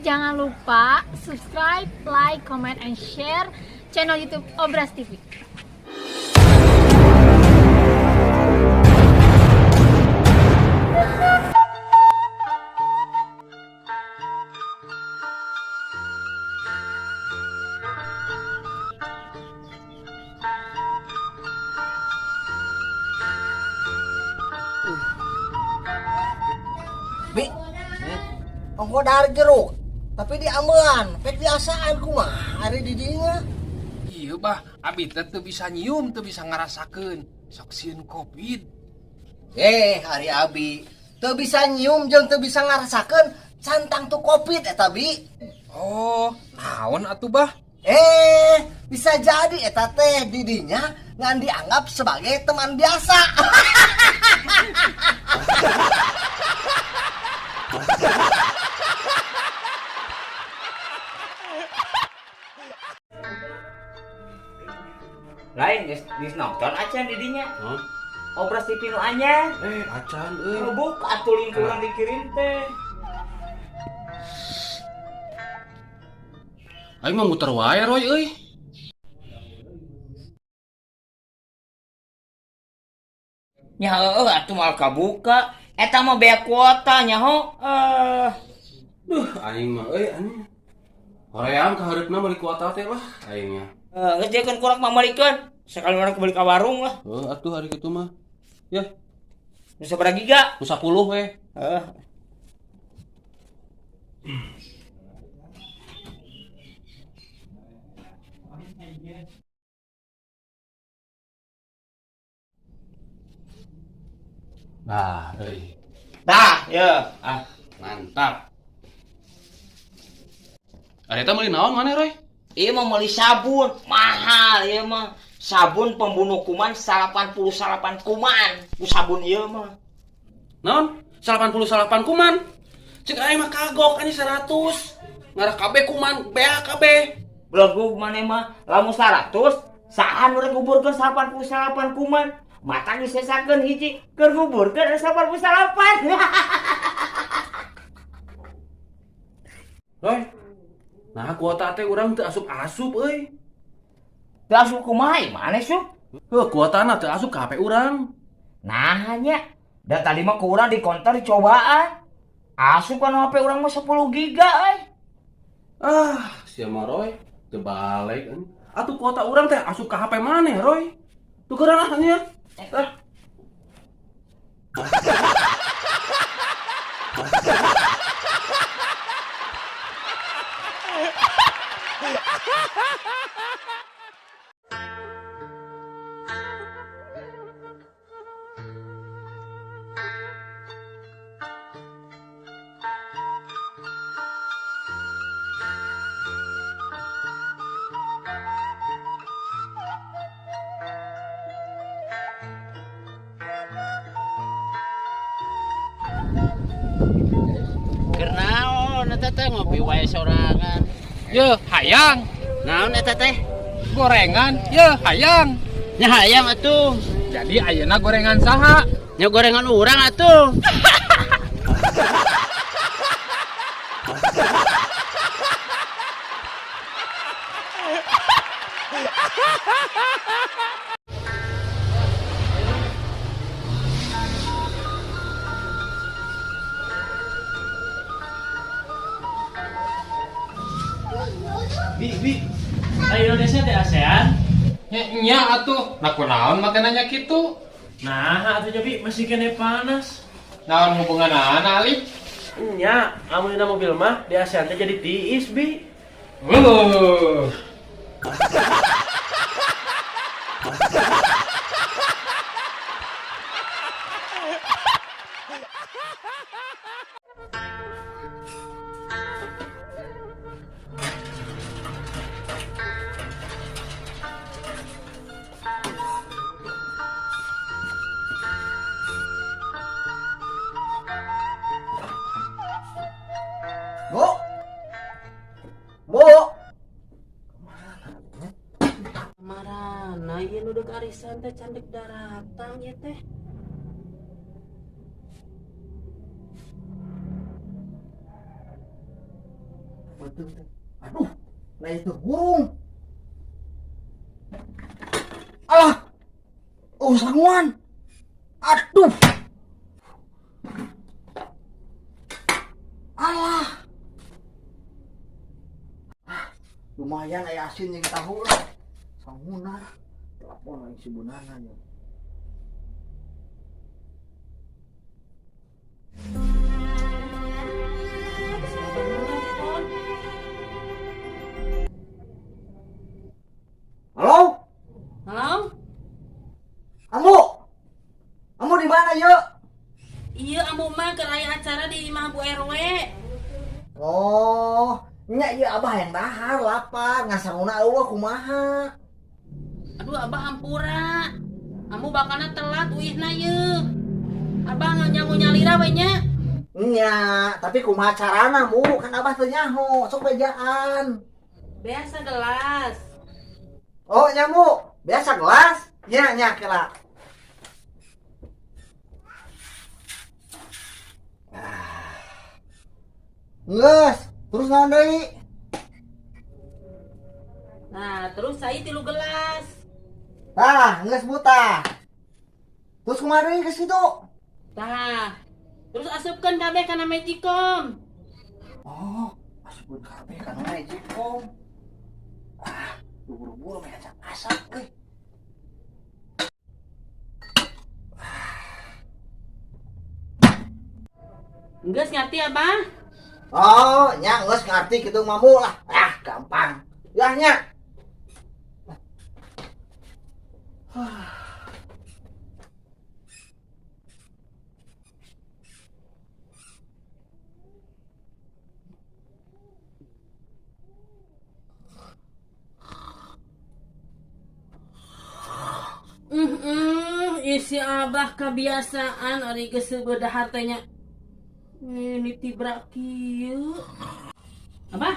jangan lupa subscribe, like, comment, and share channel YouTube Obras TV. Bi, dari jeruk, tapi diambean, pek biasaan kumaha hari di dinya. Iya bah, abi teh teu bisa nyium, teu bisa ngarasakeun sok sieun covid. Hari abi, teu bisa nyium jeung teu bisa ngarasakeun cantang tu covid eta Bi. Oh, naon atuh bah? Bisa jadi eta teh di dinya ngan dianggap sebagai teman biasa. Lain geus nonton acan di dinya. Obras TV nu anyar. Acan Buka atuh link urang dikirim teh. Aing mah muter wae Roy euy. Nya heueuh atuh mal kabuka. Eta mah bea kuota nya ho. Duh, aing mah euy anjing. Hoream ka hareupna meuli kuota teh lah aing nya. Geus diekeun kurang mamalikeun. Sakali urang kembali ka warung lah. Atuh hari kitu mah. Ya, Nu sabaraha giga? 10 we. Nah, euy. Tah, ya. Mantap. Ari eta meuli naon maneh, Roy? Ieu mah meuli sabun, mahal ieu mah. Sabun pembunuh kuman 88 kuman. Ku sabun ieu mah. Naon? 88 kuman. Cek aing mah kagok anjing 100. Ngarah kabeh kuman, bea kabeh. Belagu maneh mah lamun 100, saan urang nguburkeun 88 kuman. Mata disesakeun hiji keur nguburkeun 88. Roy. Nah, kuota teh urang teu asup-asup euy. Teu asup kumaha ieu maneh sup? Kuotana teu asup ka HP urang. Nah nya. Da tadi mah ku urang di konter dicobaan. Asup kana HP urang mah 10 giga euy. Sia mah Roy, teu balik anjing. Atuh kuota urang teh asup ka HP maneh, Roy. Tukeran ah nya. Keur naon eta teh ngopi wae sorangan. Ye, hayang. Naon eta teh? Gorengan. Ye, hayang. Nya hayang atuh. Jadi ayeuna gorengan saha? Nya gorengan urang atuh. Bi, Indonesia teh ASEAN. Nya atuh. Nah kunaon make nanya kitu? Nah, atuh Bi masih kene panas. Naon hubunganana Ali? Nya, amun dina mobil mah di ASEAN teh jadi tiis, Bi. Bu, Marana ieu nu deuk arisan teh candek daratang ya teh. betul teh. Aduh, nah itu burung. Alah, oh sanguan. Aduh, alah. Lumayan aya asin yang tahu lah. Sangunan. Telepon lagi si Bunana nya. Halo? Halo? Amu? Amu di mana, yuk? Iya, amu mah ke aya acara di imah Bu RW. Oh, nya ieu abah yang dahar lapar, ngasanguna eueuh kumaha. Aduh, abah hampura. Amu bakalna telat uihna ye. Abah nganyangu nyalira we nya. Nya, tapi kumaha carana mu? Kan abah teu nyaho, sok bejaan. Biasa gelas. Oh, nyamu, biasa gelas? Nya kira. Nges, terus naon deui? Nah, terus saya 3 gelas. Tah, nges buta. Terus kumaha deui ke situ? Tah. Terus asupkeun kabeh kana Magicom. Oh, masukun kabeh kana Magicom. Ah, buru-buru meh asap euy. Geus ngerti abah? Oh, nya geus ngarti kitu mamu lah. Ah, gampang. Ya nya. Isi abah kebiasaan ari geus beudahar teh nya. Ini tibrak kieu. Abah.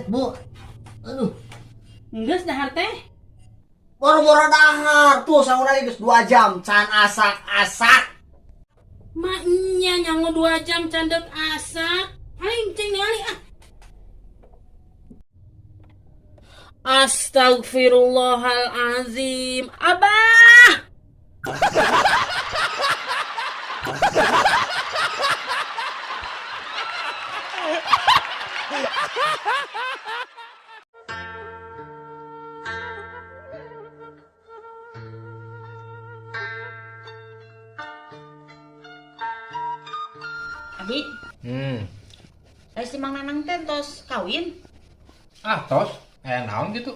Bu. Aduh, Geus dahar teh? boro-boro dahar. Tuh saurna geus 2 jam can asak-asak. Maknya nyangu 2 jam candek asak. Aing cing ningali ah. Astagfirullahalazim. Abah! Abi, si Mang Nanang teh tos kawin. Tos, naon gitu.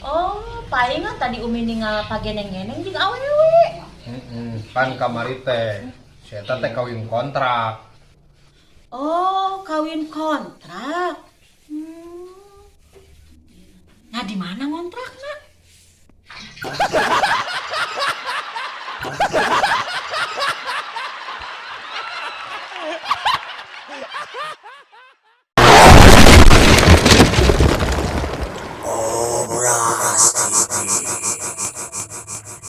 Oh, palingan tadi Umi ninggal pageneng-geneng jeung awewe. Pan kamari teh, saya teh kawin kontrak. Oh, kawin kontrak. Nah, di mana kontraknya?